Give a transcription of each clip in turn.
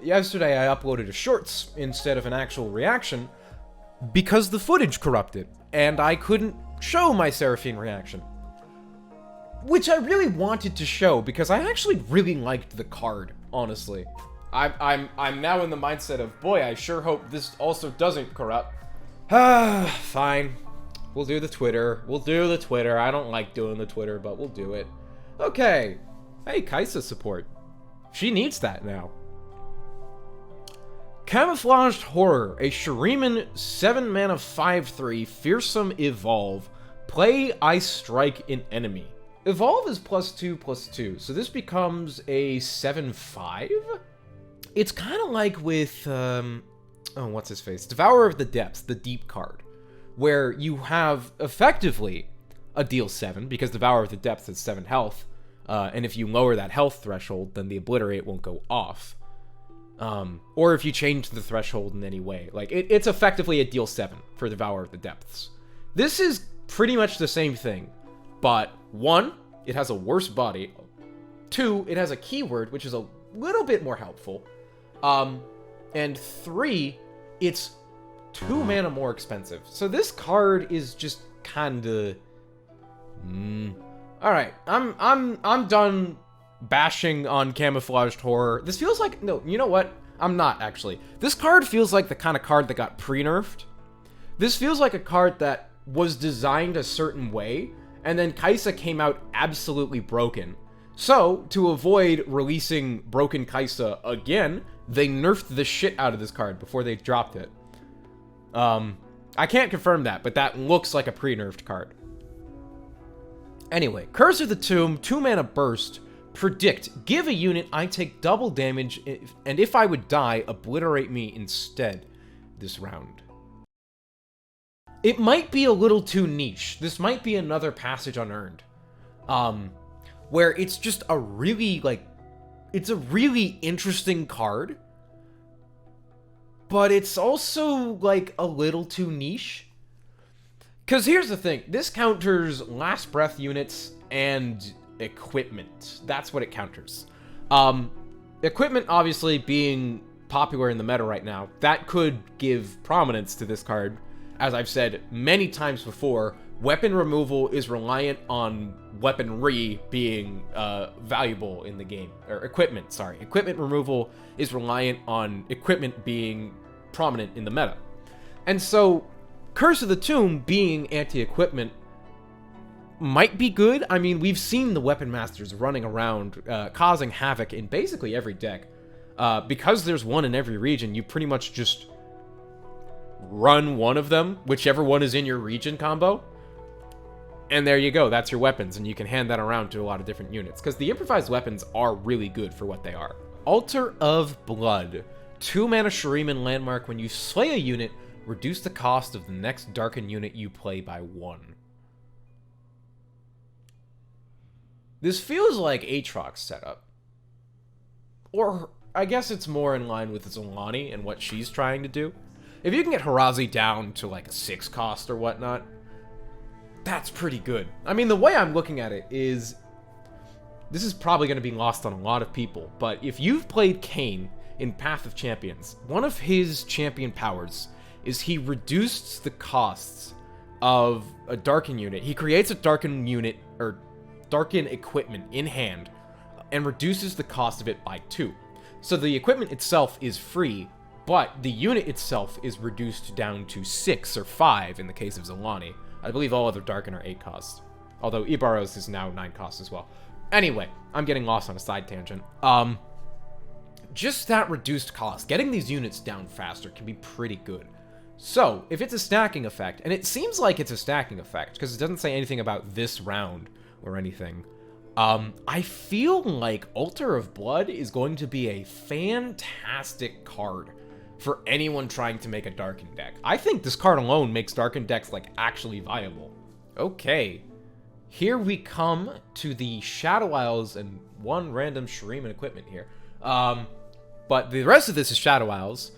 Yesterday I uploaded a shorts instead of an actual reaction because the footage corrupted, and I couldn't show my Seraphine reaction. Which I really wanted to show, because I actually really liked the card, honestly. I'm now in the mindset of, boy, I sure hope this also doesn't corrupt. Fine. We'll do the Twitter. I don't like doing the Twitter, but we'll do it. Okay. Hey, Kaisa support. She needs that now. Camouflaged Horror, a Shuriman 7-mana 5/3 fearsome evolve. Play Ice Strike an enemy. Evolve is +2/+2, so this becomes a 7/5? It's kind of like with, what's his face? Devourer of the Depths, the deep card, where you have effectively a deal 7, because Devourer of the Depths has 7 health, and if you lower that health threshold, then the Obliterate won't go off. Or if you change the threshold in any way. Like, it's effectively a deal 7 for Devourer of the Depths. This is pretty much the same thing, but 1, it has a worse body. 2, it has a keyword, which is a little bit more helpful. And 3, it's 2 mana more expensive. So this card is just kinda... Alright, I'm done bashing on Camouflaged Horror. This feels like... No, you know what? I'm not, actually. This card feels like the kind of card that got pre-nerfed. This feels like a card that was designed a certain way, and then Kaisa came out absolutely broken. So, to avoid releasing broken Kaisa again, they nerfed the shit out of this card before they dropped it. I can't confirm that, but that looks like a pre-nerfed card. Anyway, Curse of the Tomb, 2 mana burst, predict, give a unit I take double damage, and if I would die, obliterate me instead this round. It might be a little too niche. This might be another Passage Unearned. Where it's just a really, it's a really interesting card, but it's also, a little too niche. Because here's the thing, this counters Last Breath units and equipment. That's what it counters. Equipment, obviously, being popular in the meta right now, that could give prominence to this card. As I've said many times before, weapon removal is reliant on weaponry being valuable in the game. Or equipment, sorry. Equipment removal is reliant on equipment being prominent in the meta. And so, Curse of the Tomb being anti-equipment might be good. I mean, we've seen the Weapon Masters running around, causing havoc in basically every deck. Because there's one in every region, you pretty much just run one of them, whichever one is in your region combo, and there you go, that's your weapons, and you can hand that around to a lot of different units, because the improvised weapons are really good for what they are. Altar of Blood, 2 mana Shurima landmark. When you slay a unit, reduce the cost of the next Darkin unit you play by 1. This feels like Aatrox's setup. Or, I guess it's more in line with Zolani and what she's trying to do. If you can get Harazi down to a 6 cost or whatnot, that's pretty good. I mean, the way I'm looking at it is, this is probably going to be lost on a lot of people, but if you've played Kayn in Path of Champions, one of his champion powers is he reduces the costs of a Darkin unit. He creates a Darkin unit, or Darkin equipment in hand, and reduces the cost of it by 2. So the equipment itself is free, but the unit itself is reduced down to 6 or 5 in the case of Zolani. I believe all other Darkin are 8 costs. Although Ibaros is now 9 costs as well. Anyway, I'm getting lost on a side tangent. Just that reduced cost, getting these units down faster can be pretty good. So, if it's a stacking effect, and it seems like it's a stacking effect, because it doesn't say anything about this round or anything, I feel like Altar of Blood is going to be a fantastic card for anyone trying to make a Darkin deck. I think this card alone makes Darkin decks, actually viable. Okay. Here we come to the Shadow Isles and one random Shurima equipment here. But the rest of this is Shadow Isles.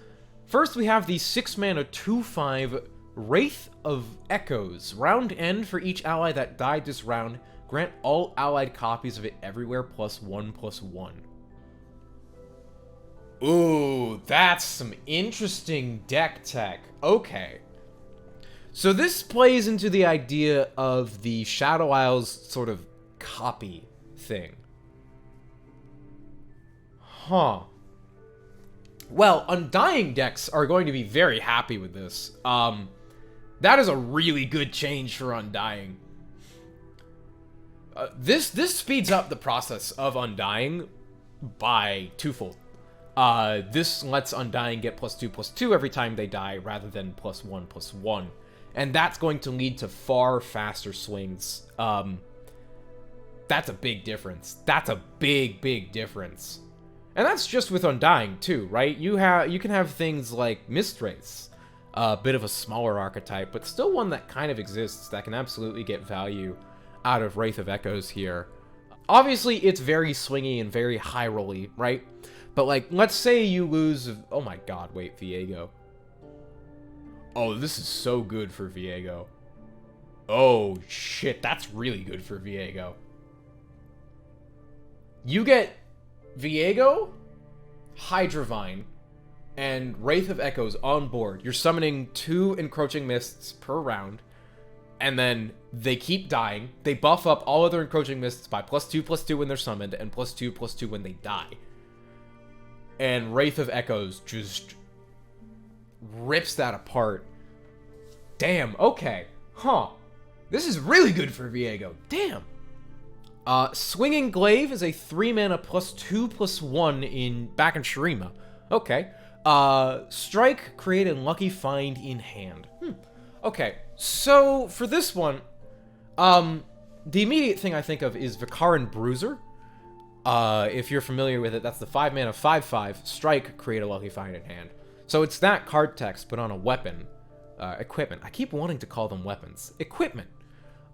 First, we have the 6 mana 2/5 Wraith of Echoes. Round end, for each ally that died this round, grant all allied copies of it everywhere +1/+1. Ooh. That's some interesting deck tech. Okay. So this plays into the idea of the Shadow Isles sort of copy thing. Huh. Well, Undying decks are going to be very happy with this. That is a really good change for Undying. This speeds up the process of Undying by twofold. This lets Undying get +2/+2 every time they die, rather than +1/+1. And that's going to lead to far faster swings. That's a big difference. That's a big difference. And that's just with Undying, too, right? You can have things like Mistwraiths, a bit of a smaller archetype, but still one that kind of exists that can absolutely get value out of Wraith of Echoes here. Obviously, it's very swingy and very high rolly, right? But, like, let's say you lose... Oh my god, wait, Viego. Oh, this is so good for Viego. Oh, shit, that's really good for Viego. You get Viego, Hydravine, and Wraith of Echoes on board. You're summoning 2 Encroaching Mists per round, and then they keep dying. They buff up all other Encroaching Mists by +2/+2 when they're summoned, and +2/+2 when they die. And Wraith of Echoes just rips that apart. Damn, okay. Huh. This is really good for Viego. Damn. Swinging Glaive is a 3-mana +2/+1 back in Shurima. Okay. Strike, create a Lucky Find in hand. Okay, so for this one, the immediate thing I think of is Vikaran Bruiser. If you're familiar with it, that's the 5-mana 5/5, strike, create a Lucky Find in hand. So it's that card text, but on a weapon. Equipment. I keep wanting to call them weapons. Equipment.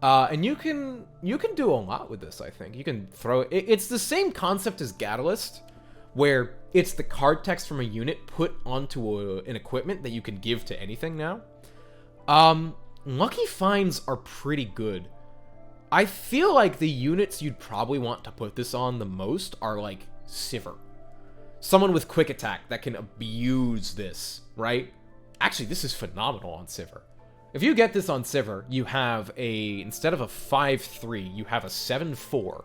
And you can do a lot with this, I think. You can throw it. It's the same concept as Catalyst, where it's the card text from a unit put onto an equipment that you can give to anything now. Lucky Finds are pretty good. I feel like the units you'd probably want to put this on the most are, like, Sivir. Someone with quick attack that can abuse this, right? Actually, this is phenomenal on Sivir. If you get this on Sivir, you have instead of a 5/3, you have a 7/4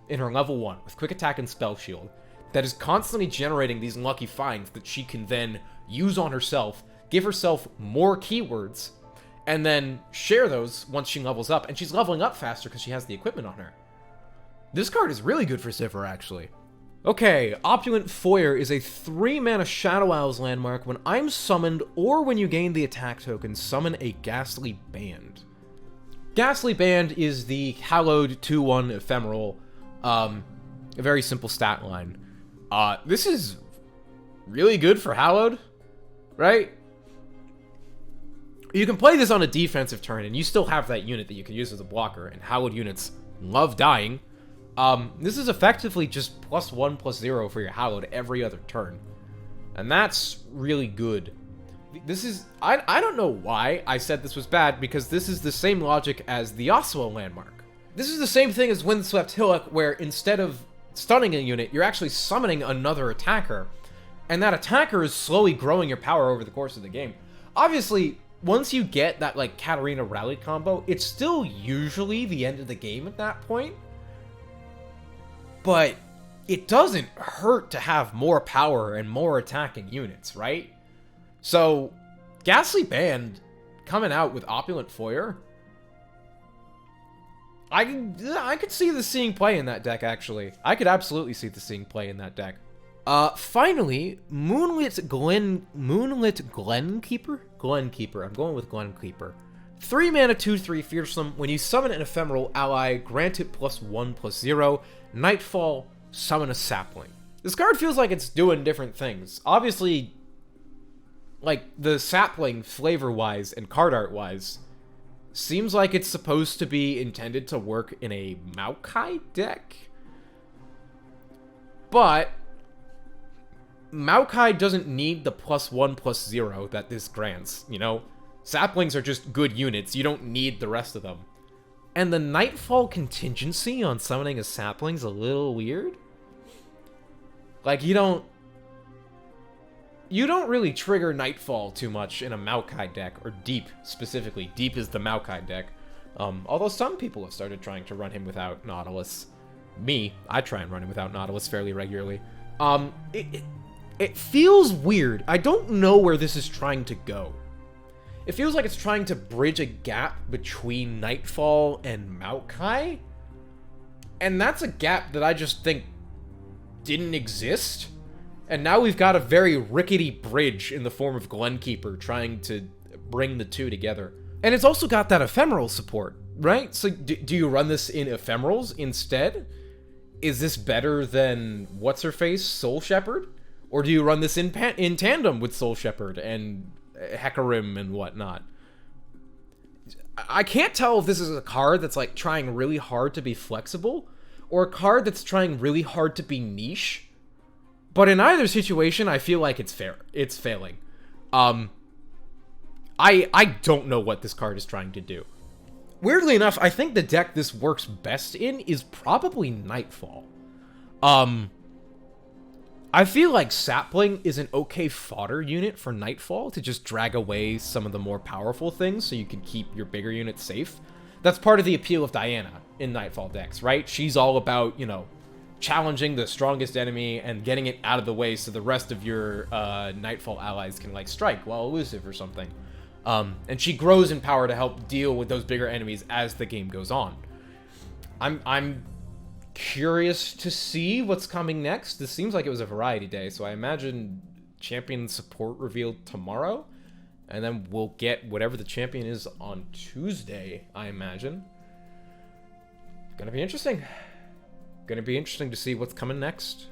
in her level 1 with quick attack and spell shield that is constantly generating these lucky finds that she can then use on herself, give herself more keywords, and then share those once she levels up. And she's leveling up faster because she has the equipment on her. This card is really good for Sivir, actually. Okay, Opulent Foyer is a 3-mana Shadow Isles landmark. When I'm summoned, or when you gain the attack token, summon a Ghastly Band. Ghastly Band is the hallowed 2/1 ephemeral, a very simple stat line. This is really good for hallowed, right? You can play this on a defensive turn, and you still have that unit that you can use as a blocker, and hallowed units love dying. This is effectively just +1/+0 for your hallowed every other turn. And that's really good. This is... I don't know why I said this was bad, because this is the same logic as the Yasuo landmark. This is the same thing as Windswept Hillock, where instead of stunning a unit, you're actually summoning another attacker. And that attacker is slowly growing your power over the course of the game. Obviously, once you get that, like, Katarina Rally combo, it's still usually the end of the game at that point. But it doesn't hurt to have more power and more attacking units, right? So, Ghastly Band coming out with Opulent Foyer, I could see this seeing play in that deck, actually. I could absolutely see this seeing play in that deck. Finally, Moonlit Glenkeeper? Glenkeeper. I'm going with Glenkeeper. 3-mana 2/3 fearsome. When you summon an ephemeral ally, grant it +1/+0. Nightfall, summon a sapling. This card feels like it's doing different things. Obviously, like, the sapling, flavor-wise and card art-wise, seems like it's supposed to be intended to work in a Maokai deck. But Maokai doesn't need the +1/+0 that this grants, you know? Saplings are just good units. You don't need the rest of them. And the Nightfall contingency on summoning a sapling's a little weird. Like, you don't... you don't really trigger Nightfall too much in a Maokai deck, or Deep, specifically. Deep is the Maokai deck. Although some people have started trying to run him without Nautilus. Me, I try and run him without Nautilus fairly regularly. It feels weird. I don't know where this is trying to go. It feels like it's trying to bridge a gap between Nightfall and Maokai. And that's a gap that I just think didn't exist. And now we've got a very rickety bridge in the form of Glenkeeper trying to bring the two together. And it's also got that ephemeral support, right? So do you run this in ephemerals instead? Is this better than what's-her-face, Soul Shepherd? Or do you run this in tandem with Soul Shepherd and Hecarim and whatnot? I can't tell if this is a card that's like trying really hard to be flexible, or a card that's trying really hard to be niche. But in either situation, I feel like it's failing. I don't know what this card is trying to do. Weirdly enough, I think the deck this works best in is probably Nightfall. I feel like Sapling is an okay fodder unit for Nightfall to just drag away some of the more powerful things so you can keep your bigger units safe. That's part of the appeal of Diana in Nightfall decks, right? She's all about, you know, challenging the strongest enemy and getting it out of the way so the rest of your Nightfall allies can, like, strike while elusive or something. And she grows in power to help deal with those bigger enemies as the game goes on. I'm curious to see what's coming next. This seems like it was a variety day, so I imagine champion support revealed tomorrow, and then we'll get whatever the champion is on Tuesday, I imagine. Gonna be interesting. Gonna be interesting to see what's coming next.